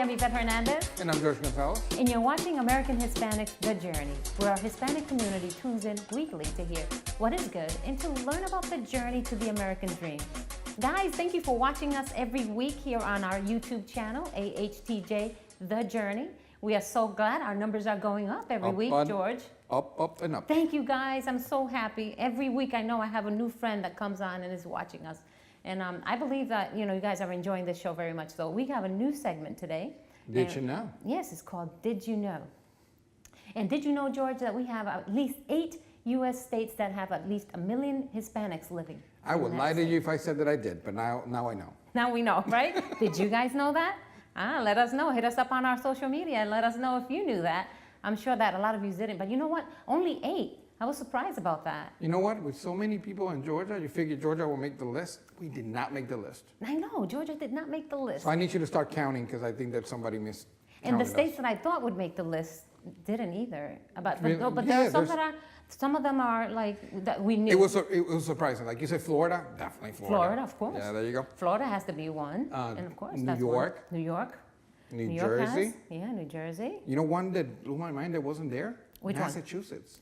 I'm Yvette Hernandez. And I'm Jorge Gonzalez. And you're watching American Hispanics, The Journey, where our Hispanic community tunes in weekly to hear what is good and to learn about the journey to the American dream. Guys, thank you for watching us every week here on our YouTube channel, AHTJ, The Journey. We are so glad our numbers are going up every week, George. Up, and up. Thank you, guys. I'm so happy. Every week I know I have a new friend that comes on and is watching us. And I believe that, you guys are enjoying this show very much. So we have a new segment today. Did you know? Yes, it's called Did You Know? And did you know, George, that we have at least 8 U.S. states that have at least 1 million Hispanics living? I would lie to you if I said that I did, but now I know. Now we know, right? Did you guys know that? Let us know. Hit us up on our social media and let us know if you knew that. I'm sure that a lot of you didn't, but you know what? Only 8. I was surprised about that. You know what? With so many people in Georgia, you figure Georgia will make the list. We did not make the list. I know. Georgia did not make the list. So I need you to start counting because I think that somebody missed. And the states that I thought would make the list didn't either. But there are some of them are like that we knew. It was surprising. Like you said, Florida, definitely Florida. Florida, of course. Yeah, there you go. Florida has to be one, and of course New that's York. one. New York. New Jersey. New Jersey. You know one that blew my mind that wasn't there? Which one? Massachusetts.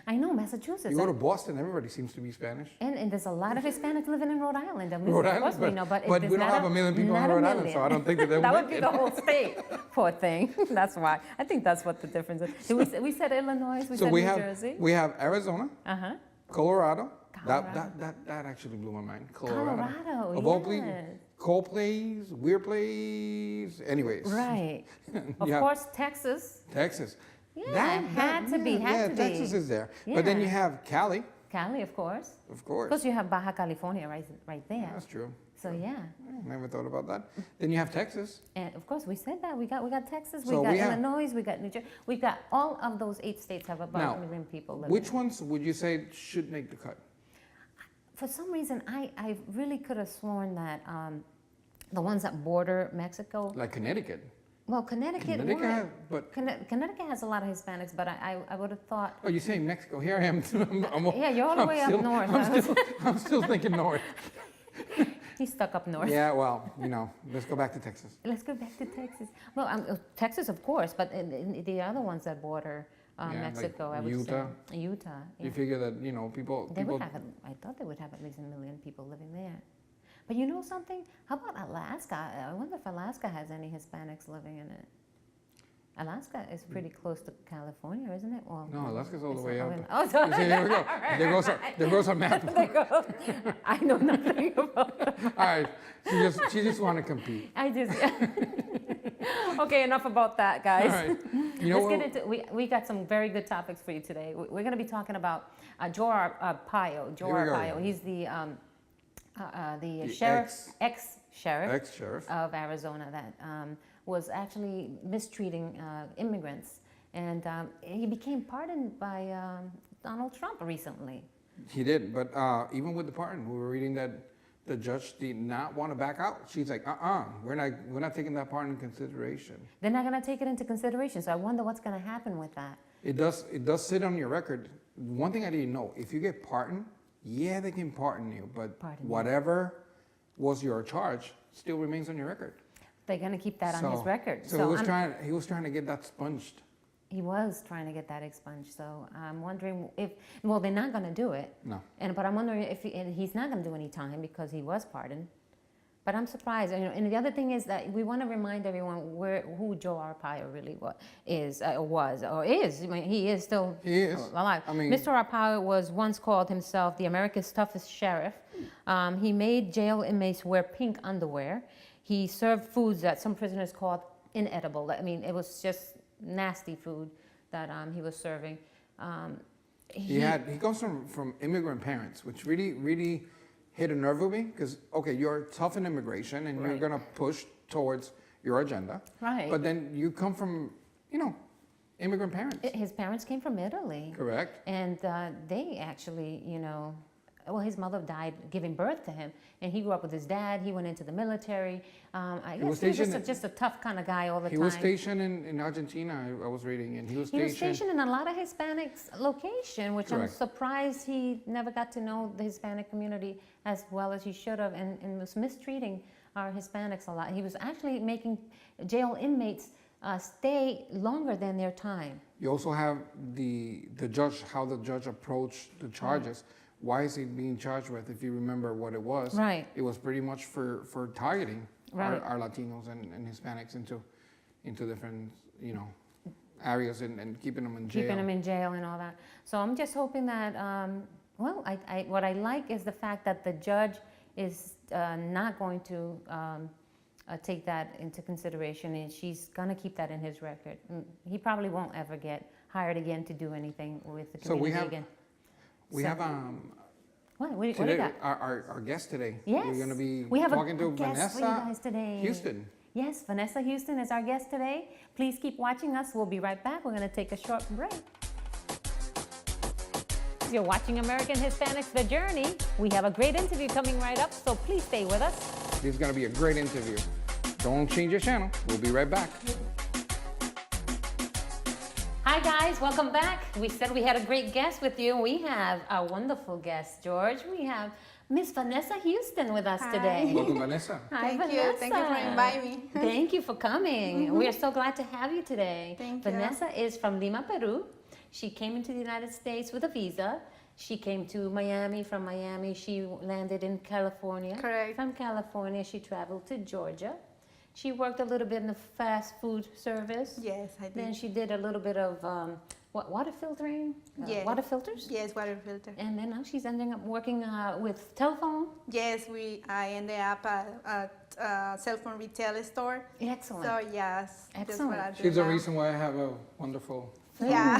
I know, Massachusetts. You go to Boston, everybody seems to be Spanish. And there's a lot of Hispanics living in Rhode Island. I mean, Rhode of course Island, we know, but we don't have 1 million people in Rhode Island, so I don't think that they that would would be the whole state. Poor thing. That's why. I think that's what the difference is. We said Illinois. We said New Jersey. We have Arizona. Colorado. Colorado. That actually blew my mind. Colorado. Of all places, cold place, weird place. Anyways. Right. Of course, Texas. Texas. Yeah, had to be. Texas is there. Yeah. But then you have Cali. Cali, of course. Of course. Because you have Baja California right there. That's true. So yeah. Never thought about that. Then you have Texas. And of course, we said that we got Texas, we got Illinois, we got New Jersey, we got all of those 8 states have about 1 million people living. Which ones would you say should make the cut? For some reason, I really could have sworn that the ones that border Mexico, like Connecticut. Well, Connecticut has a lot of Hispanics, but I would have thought. Oh, you're saying Mexico? Here I am. Yeah, you're all the way up north. I'm still thinking north. He's stuck up north. Yeah, well, let's go back to Texas. Let's go back to Texas. Well, Texas, of course, but in the other ones that border Mexico, like I would Utah. say. Utah. Yeah. You figure that, people... I thought they would have at least 1 million people living there. But you know something? How about Alaska? I wonder if Alaska has any Hispanics living in it. Alaska is pretty close to California, isn't it? Well, no, Alaska's all the way up. Oh, so here we go. There goes our map. I know nothing about that. All right. She just want to compete. Okay, enough about that, guys. All right. Let's get into we got some very good topics for you today. We're going to be talking about Joe Arpaio. Joe Arpaio. He's the sheriff, ex-sheriff of Arizona that was actually mistreating immigrants. And he became pardoned by Donald Trump recently. He did, but even with the pardon, we were reading that the judge did not want to back out. She's like, we're not taking that pardon in consideration. They're not going to take it into consideration, so I wonder what's going to happen with that. It does sit on your record. One thing I didn't know, if you get pardoned, yeah, they can pardon you, but whatever was your charge still remains on your record. They're going to keep that on his record. So he was trying to get that expunged. He was trying to get that expunged. So I'm wondering they're not going to do it. No. But I'm wondering if he's not going to do any time because he was pardoned. But I'm surprised. And the other thing is that we want to remind everyone who Joe Arpaio really was. I mean, he is still alive. I mean, Mr. Arpaio was once called himself the America's toughest sheriff. He made jail inmates wear pink underwear. He served foods that some prisoners called inedible. I mean, it was just nasty food that he was serving. He comes from immigrant parents, which really hit a nerve with me because, okay, you're tough in immigration and you're going to push towards your agenda. Right. But then you come from, immigrant parents. His parents came from Italy. Correct. And they actually, his mother died giving birth to him, and he grew up with his dad. He went into the military. I guess he was just a tough kind of guy all the time. He was stationed in Argentina, I was reading, and he was stationed in a lot of Hispanics location, which I'm surprised he never got to know the Hispanic community as well as he should have, and was mistreating our Hispanics a lot. He was actually making jail inmates stay longer than their time. You also have the judge, how the judge approached the charges. Why is he being charged with? If you remember what it was, Right. It was pretty much for targeting Right. our Latinos and Hispanics into different areas and keeping them in jail. Keeping them in jail and all that. So I'm just hoping that, what I like is the fact that the judge is not going to take that into consideration, and she's going to keep that in his record. He probably won't ever get hired again to do anything with the community again. We have What do you today, got? our guest today. Yes. We're going to be We have talking to a guest for you Vanessa guys today. Houston. Yes, Vanessa Houston is our guest today. Please keep watching us. We'll be right back. We're going to take a short break. You're watching American Hispanics, The Journey. We have a great interview coming right up, so please stay with us. This is going to be a great interview. Don't change your channel. We'll be right back. Hi guys, welcome back. We said we had a great guest with you. We have a wonderful guest, George. We have Miss Vanessa Houston with us today. Welcome, Vanessa. Hi, Thank you. Thank you for inviting me. Thank you for coming. We are so glad to have you today. Thank you. Vanessa is from Lima, Peru. She came into the United States with a visa. She came to Miami. From Miami, she landed in California. Correct. From California, she traveled to Georgia. She worked a little bit in the fast food service. Yes, I did. Then she did a little bit of water filtering? Yeah. Water filters? Yes, water filter. And then now she's ending up working with telephone. Yes, I ended up at a cell phone retail store. Excellent. So yes, that's what I do She's the now. reason why I have a wonderful. Yeah.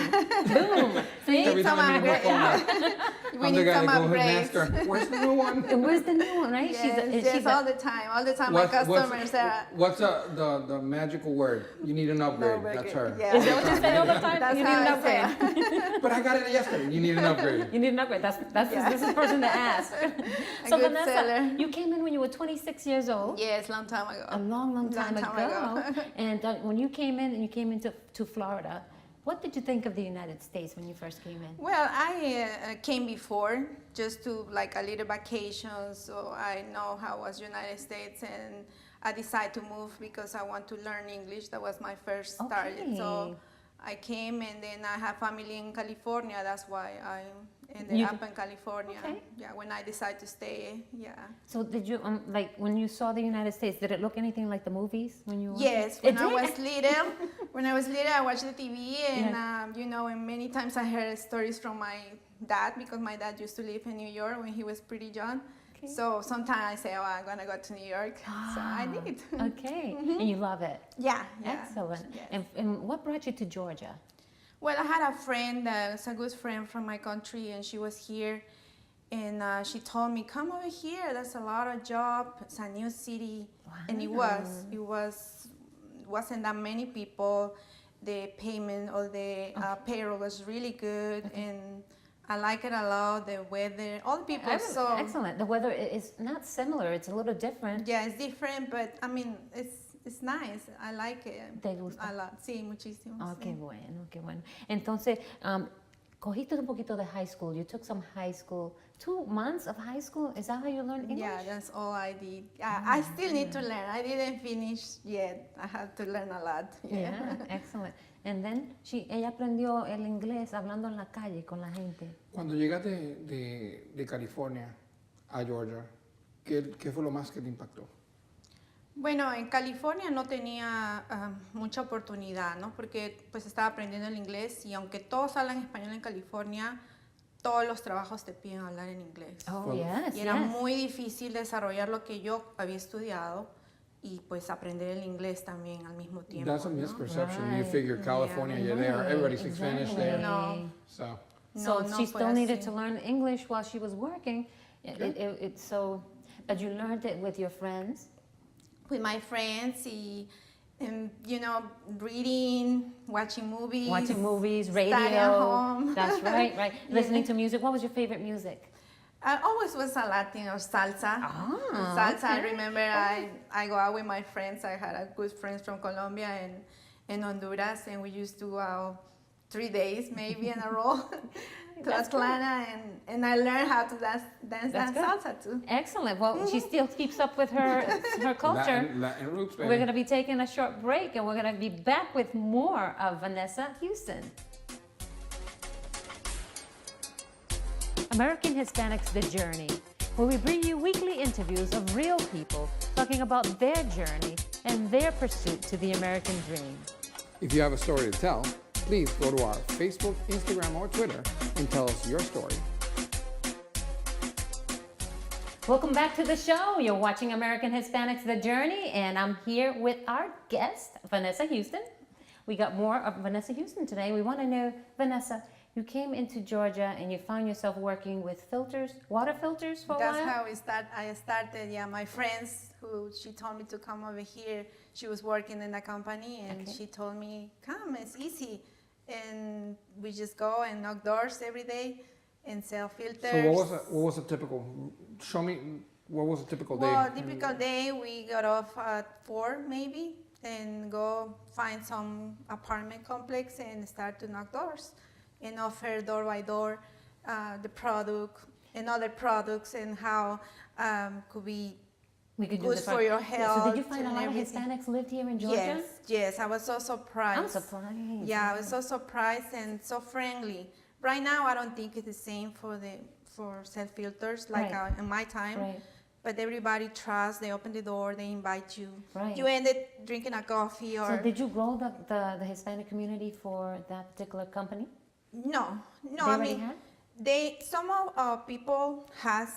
Boom. See? Every some time I need my upgrade- phone out, We I'm the need guy some that goes and upgrades. asks her, "Where's the new one?" And where's the new one, right? Yes, all the time. All the time my customers are. What's the magical word? You need an upgrade. That's her. Yeah. Is that what you say all the time? That's You need how an I say upgrade. But I got it yesterday. You need an upgrade. You need an upgrade. This is the person to ask. So good Vanessa, seller. you came in when you were 26 years old. Yes, long time ago. A long time Long time ago. ago. And when you came in, and you came into Florida, what did you think of the United States when you first came in? Well, I came before just to like a little vacation, so I know how was United States, and I decided to move because I want to learn English. That was my first target. Okay. So I came, and then I have family in California. That's why I ended up in California. Okay. Yeah, when I decided to stay. Yeah. So did you like when you saw the United States? Did it look anything like the movies when you? Yes, It when I did? was little, I watched the TV, and and many times I heard stories from my dad because my dad used to live in New York when he was pretty young. Okay. So sometimes I say, "Oh, I'm gonna go to New York." So I did. Okay, and you love it. Yeah. Excellent. Yes. And what brought you to Georgia? Well, I had a friend that's a good friend from my country, and she was here, and she told me, "Come over here. There's a lot of job. It's a new city." And it wasn't that many people. The payment or the payroll was really good, and I like it a lot. The weather, all the people. So Excellent. The weather is not similar. It's a little different. yeah, it's different, but I mean, it's nice. I like it ¿Te gusta? a lot. Sí, muchísimo. Oh, sí. qué bueno, qué bueno. Entonces, cogiste un poquito de high school. You took some high school. 2 months of high school? Is that how you learned English? Yeah, that's all I did. I still need to learn. I didn't finish yet. I have to learn a lot. Yeah, excellent. And then ella aprendió el inglés hablando en la calle con la gente. Cuando llegaste de California a Georgia, ¿qué fue lo más que te impactó? Bueno, en California no tenía mucha oportunidad, ¿no? Porque pues estaba aprendiendo el inglés, y aunque todos hablan español en California, todos los trabajos te piden hablar en inglés. Oh, yes, Y era yes. muy difícil desarrollar lo que yo había estudiado y pues aprender el inglés también al mismo tiempo. That's a ¿no? misperception. You Right. figure California, you're there. Right, Everybody speaks Spanish there. No. So So No, she fue still needed así. to learn English while she was working. But you learned it with your friends. With my friends, and reading, watching movies. Watching movies, studying at radio. home. That's right, right. Listening to music. What was your favorite music? I always was a Latin or salsa. Ah, Salsa. I okay. remember I go out with my friends. I had a good friends from Colombia and Honduras, and we used to go out 3 days maybe in a row to Atlanta, and I learned how to dance salsa too. Excellent. Well, she still keeps up with her culture. Latin roots, baby. We're going to be taking a short break, and we're going to be back with more of Vanessa Houston. American Hispanics, The Journey, where we bring you weekly interviews of real people talking about their journey and their pursuit to the American dream. If you have a story to tell, please go to our Facebook, Instagram, or Twitter and tell us your story. Welcome back to the show. You're watching American Hispanics, The Journey, and I'm here with our guest, Vanessa Houston. We got more of Vanessa Houston today. We want to know, Vanessa, you came into Georgia and you found yourself working with filters, water filters for a while? That's how I started. Yeah, my friends she told me to come over here. She was working in a company, and she told me, come, it's easy. And we just go and knock doors every day and sell filters. So what was a typical, show me, what was a typical day? Well, a typical day, we got off at 4 maybe and go find some apartment complex and start to knock doors and offer door by door the product and other products and how could be good for your health. So did you find a lot of Hispanics lived here in Georgia? Yes, I was so surprised. I'm surprised. Yeah, I was so surprised and so friendly. Right now, I don't think it's the same for self-filters like in my time. Right. But everybody trusts, they open the door, they invite you. Right. You ended drinking a coffee or... So did you grow the Hispanic community for that particular company? No, They I already mean, had? some of people has,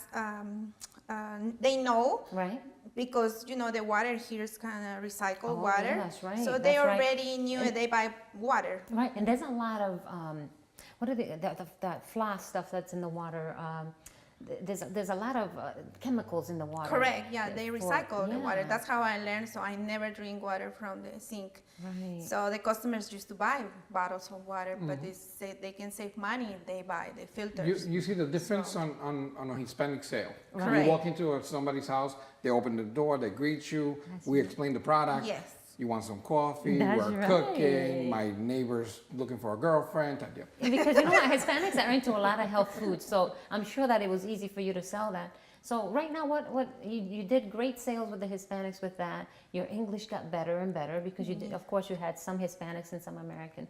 they know. Right. Because, the water here is kind of recycled water. Yeah, that's right. So they already knew they buy water. Right, and there's a lot of, what are that floss stuff that's in the water? There's a lot of chemicals in the water. Correct, yeah, they recycle the water. That's how I learned, so I never drink water from the sink. Right. So the customers used to buy bottles of water, but they can save money if they buy the filters. You see the difference on a Hispanic sale. Correct. You walk into somebody's house, they open the door, they greet you, we explain the product. Yes. You want some coffee, That's we're right. cooking, my neighbor's looking for a girlfriend, type deal. Because you know what, Hispanics are into a lot of health foods, so I'm sure that it was easy for you to sell that. So right now, what you did great sales with the Hispanics with that. Your English got better and better because you did, of course, you had some Hispanics and some American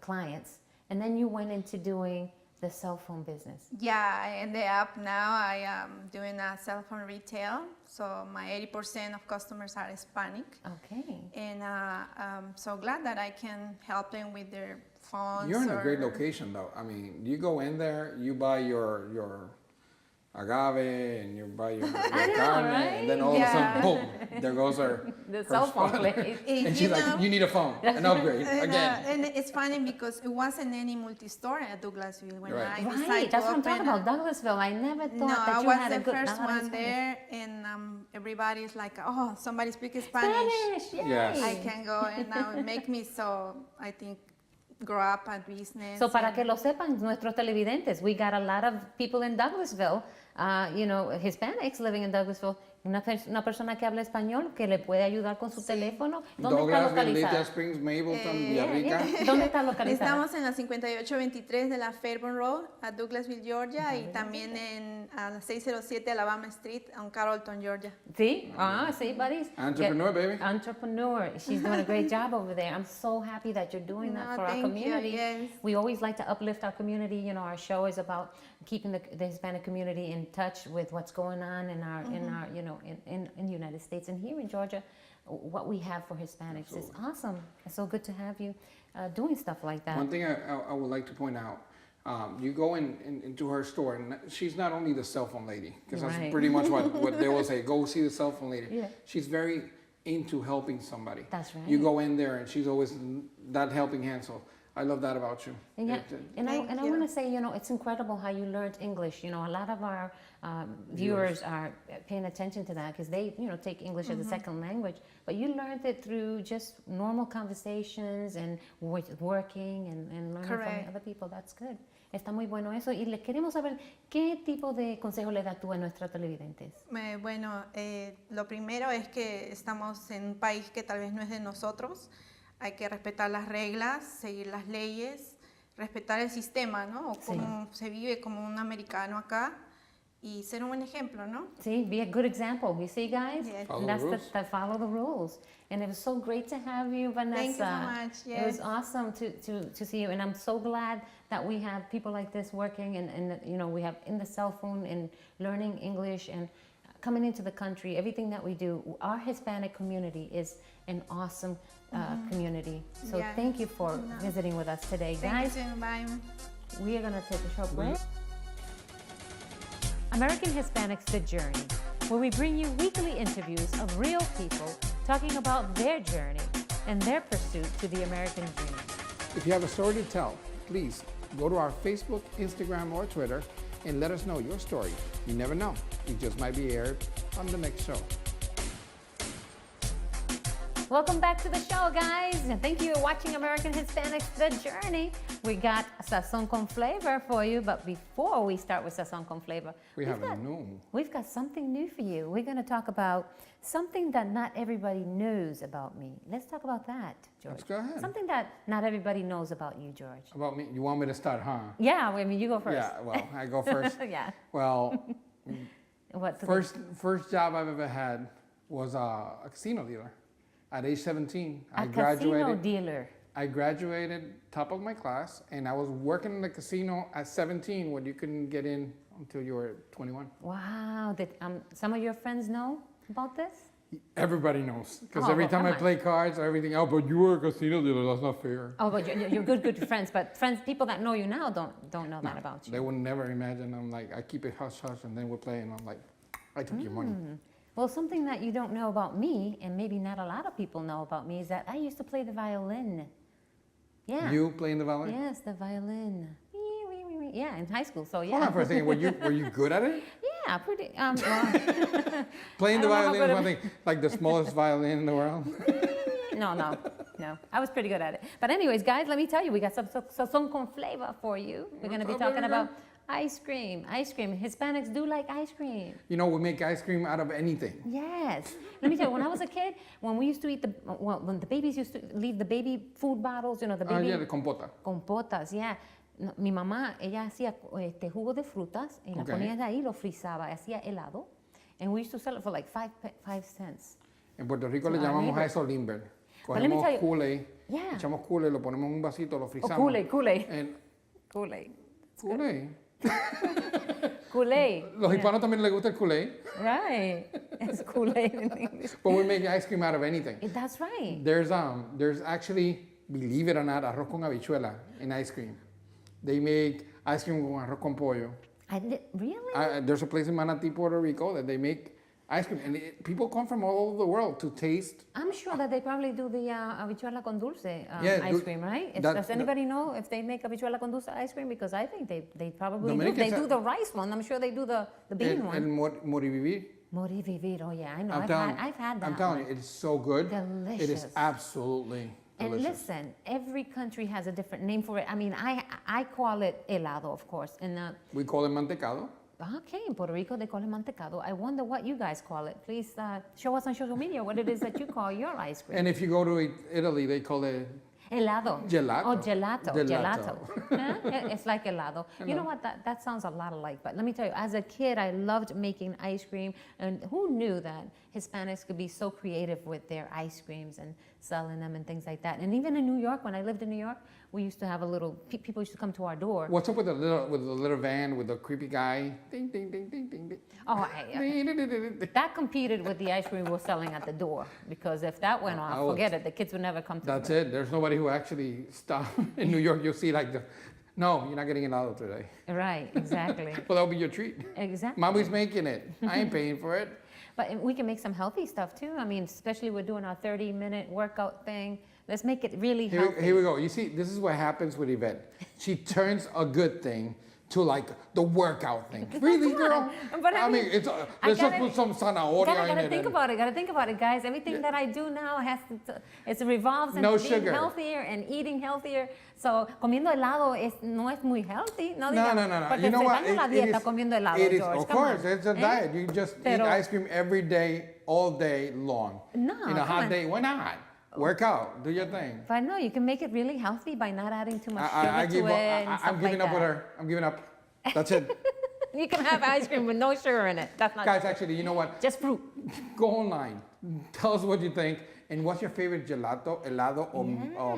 clients, and then you went into doing the cell phone business. Yeah, in the app now I am doing a cell phone retail. So my 80% of customers are Hispanic. Okay. And I'm so glad that I can help them with their phones. You're in a great location though. I mean, you go in there, you buy your agave and you buy your carne, and then all of a sudden, boom, there goes The cell phone place. And she's like, you need a phone, an upgrade, again. And it's funny because it wasn't any multi-store at Douglasville when I decided Right, that's to what I'm talking open about, Douglasville. I never thought that I you was had a the good first lot of one Hispanics. there, and everybody's like, oh, somebody speaks Spanish. Yay. Yes. I can go, and now it make me so, I think, grow up at business. So para que lo sepan nuestros televidentes, we got a lot of people in Douglasville, Hispanics living in Douglasville. Una persona que habla español que le puede ayudar con su teléfono. ¿Dónde está Douglasville, Lita localizada? Springs, Mableton, Villarrica. ¿Dónde está localizada? Estamos en la 5823 de la Fairburn Road, a Douglasville, Georgia, y también en a la 607 Alabama Street, en Carrollton, Georgia. Sí, see, buddies. Entrepreneur, baby. Entrepreneur. She's doing a great job over there. I'm so happy that you're doing that for our community. Yes. We always like to uplift our community. You know, our show is about keeping the Hispanic community in touch with what's going on in our in the United States and here in Georgia. What we have for Hispanics is awesome. It's so good to have you doing stuff like that. One thing I would like to point out, you go into her store, and she's not only the cell phone lady, because that's pretty much what they will say, go see the cell phone lady. Yeah. She's very into helping somebody. That's right. You go in there, and she's always that helping hand, so I love that about you. And I want to say, it's incredible how you learned English. A lot of our viewers are paying attention to that because they, take English as a second language. But you learned it through just normal conversations and working and learning from other people. That's good. Está muy bueno eso. Y le queremos saber, ¿qué tipo de consejo le das tú a nuestros televidentes? Bueno, lo primero es que estamos en un país que tal vez no es de nosotros. Hay que respetar las reglas, seguir las leyes respetar el sistema, ¿no? O cómo se vive como un americano acá y ser un buen ejemplo, ¿no? See, be a good example. You see, guys? Yes. Follow That's the rules. follow the rules. And it was so great to have you, Vanessa. Thank you so much. It was Yes. awesome to see you. And I'm so glad that we have people like this working and you know, we have in the cell phone and learning English and coming into the country, everything that we do. Our Hispanic community is an awesome community. So Yeah. thank you for visiting with us today. Thank Guys, you, bye. we are going to take a short break. American Hispanics The Journey, where we bring you weekly interviews of real people talking about their journey and their pursuit to the American dream. If you have a story to tell, please go to our Facebook, Instagram, or Twitter and let us know your story. You never know. It just might be aired on the next show. Welcome back to the show, guys, and thank you for watching American Hispanics The Journey. We got Sazon con Flavor for you, but before we start with Sazon con Flavor, we've got something new for you. We're going to talk about something that not everybody knows about me. Let's talk about that, George. Let's go ahead. Something that not everybody knows about you, George. About me? You want me to start, huh? Yeah, I mean, you go first. Yeah, well, I go first. Yeah. Well, What's first job I've ever had was a casino dealer. At age 17, a casino dealer. I graduated top of my class, and I was working in the casino at 17 when you couldn't get in until you were 21. Wow. Did some of your friends know about this? Everybody knows, because Oh, every well, time I come on. play cards or everything, oh, but you were a casino dealer, that's not fair. Oh, but you're good friends. But people that know you now don't know that about you. They would never imagine. I'm like, I keep it hush hush, and then we're playing. I'm like, I took your money. Well, something that you don't know about me, and maybe not a lot of people know about me, is that I used to play the violin. Yeah. You playing the violin? Yes, the violin. Yeah, in high school. So yeah. Hold on for a second. Were you good at it? Yeah, pretty. Well, Playing the I don't know how violin good is one thing, like the smallest violin in the world. no. I was pretty good at it. But anyways, guys, let me tell you, we got some sazon con flavor for you. We're going to be talking about ice cream. Hispanics do like ice cream. You know, we make ice cream out of anything. Yes. Let me tell you, when I was a kid, when we used to eat when the babies used to leave the baby food bottles, you know, the baby. Yeah, the compota. Compotas, yeah. No, mi mamá, ella hacía jugo de frutas y la ponía de ahí, lo frizaba, hacía helado. And we used to sell it for like 5 cents. En Puerto Rico le llamamos a eso Limber. let me Cogemos tell you- Kool-Aid, Yeah. echamos Kool-Aid, lo ponemos en un vasito, lo frizamos. Kool-Aid, Kool-Aid. And Kool-Aid. Kool-Aid. Kool-Aid. Los hispanos también les gusta el Kool-Aid. Right. It's Kool-Aid in English. But we make ice cream out of anything. That's right. There's actually, believe it or not, arroz con habichuela in ice cream. They make ice cream con arroz con pollo. Really? There's a place in Manatí, Puerto Rico that they make ice cream. And people come from all over the world to taste. I'm sure that they probably do the habichuela con dulce ice cream, right? Does anybody know if they make habichuela con dulce ice cream? Because I think they probably do. They do the rice one. I'm sure they do the bean one. El morivivir. Morivivir, oh yeah, I know. I've had that. I'm telling you, it's so good. Delicious. It is absolutely delicious. And listen, every country has a different name for it. I mean, I call it helado, of course. And We call it mantecado. okay, in Puerto Rico they call it mantecado. I wonder what you guys call it. Please show us on social media what it is that you call your ice cream. And if you go to Italy, they call it Helado. Gelato. Oh, gelato. Gelato. Huh? It's like helado. You know what? That sounds a lot alike. But let me tell you, as a kid, I loved making ice cream. And who knew that Hispanics could be so creative with their ice creams and selling them and things like that? And even in New York, when I lived in New York, we used to have people used to come to our door. What's up with the little van with the creepy guy? Ding, ding, ding, ding, ding, ding. Oh, that competed with the ice cream we were selling at the door. Because if that went off, forget it. The kids would never come to That's the door. it. There's nobody who actually stopped. In New York, you'll see no, you're not getting helado today. Right, exactly. Well, that'll be your treat. Exactly. Mommy's making it. I ain't paying for it. But we can make some healthy stuff too. I mean, especially we're doing our 30-minute workout thing. Let's make it really healthy. Here we go. You see, this is what happens with Yvette. She turns a good thing to like the workout thing. Really, girl? But I mean, let's just put some zanahoria in Gotta it. think about it. Gotta think about it, guys. Everything that I do now it revolves No into being sugar. healthier and eating healthier. So comiendo helado no es muy healthy. No. No. You know what? La dieta comiendo helado, it is, George. of Come course, on. it's a diet. You just eat ice cream every day, all day long. No, In a come hot on. day, why not? Work out. Do your thing. But no, you can make it really healthy by not adding too much I sugar give to up. it and I'm stuff giving like up with that. her. I'm giving up. That's it. You can have ice cream with no sugar in it. That's not Guys, actually, you know what? just fruit. Go online. Tell us what you think. And what's your favorite gelato, helado, or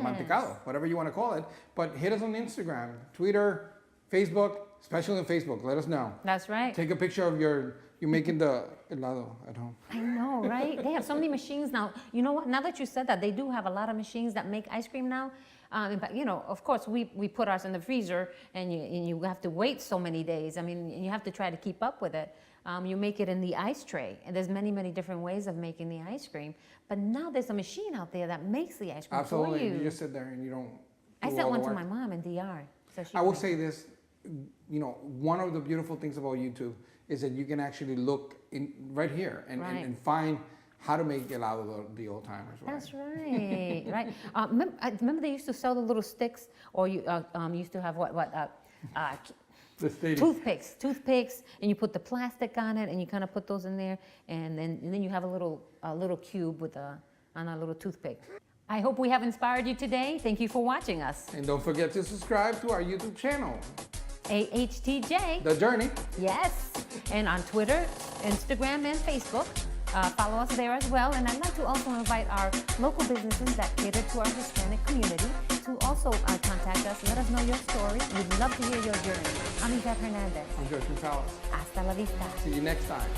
mantecado, whatever you want to call it. But hit us on Instagram, Twitter, Facebook, especially on Facebook. Let us know. That's right. Take a picture of you making the helado at home. I know, right? They have so many machines now. You know what? Now that you said that, they do have a lot of machines that make ice cream now. But you know, of course, we put ours in the freezer, and you have to wait so many days. I mean, you have to try to keep up with it. You make it in the ice tray, and there's many different ways of making the ice cream. But now there's a machine out there that makes the ice cream Absolutely. for you. You just sit there and you don't. I do sent all one the to work. my mom in DR. So she I will can- say this, you know, one of the beautiful things about YouTube is that you can actually look in right here and, Right. and find how to make helado the old timers way. That's right, right. Remember they used to sell the little sticks, or you used to have The stadium. toothpicks, and you put the plastic on it, and you kind of put those in there, and then you have a little cube with on a little toothpick. I hope we have inspired you today. Thank you for watching us. And don't forget to subscribe to our YouTube channel, AHTJ, The Journey. yes, and on Twitter, Instagram, and Facebook. Follow us there as well. And I'd like to also invite our local businesses that cater to our Hispanic community to also contact us. Let us know your story. We'd love to hear your journey. I'm Yvette Hernandez. I'm Jorge Gonzalez. Hasta la vista. See you next time.